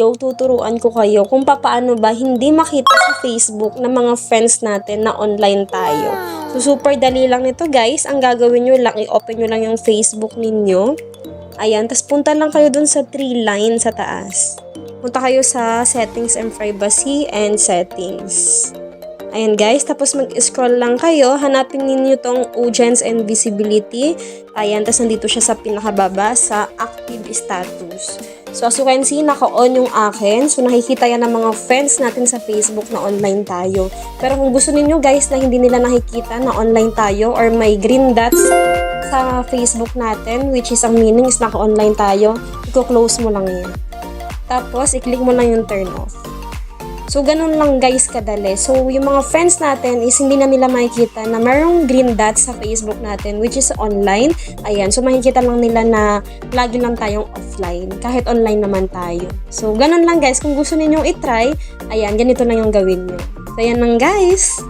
video, tuturuan ko kayo kung paano ba hindi makita sa Facebook ng mga friends natin na online tayo. So, super dali lang nito guys. Ang gagawin nyo lang, i-open nyo lang yung Facebook ninyo. Ayan, tas punta lang kayo dun sa 3 line sa taas. Punta kayo sa settings and privacy and settings. Ayan guys, tapos mag-scroll lang kayo, hanapin ninyo tong audience and visibility. Ayan, tapos nandito siya sa pinakababa sa active status. So as you can see, naka-on yung akin. So nakikita yan ng mga friends natin sa Facebook na online tayo. Pero kung gusto ninyo guys na hindi nila nakikita na online tayo or may green dots sa Facebook natin, which is ang meaning is naka-online tayo, i-close mo lang yan. Tapos, i-click mo lang yung turn off. So, ganun lang guys kadali. So, yung mga friends natin is hindi na nila makikita na mayroong green dots sa Facebook natin which is online. Ayan. So, makikita lang nila na lagi lang tayong offline. Kahit online naman tayo. So, ganun lang guys. Kung gusto ninyong itry, ayan, ganito lang yung gawin nyo. So, ayan lang guys.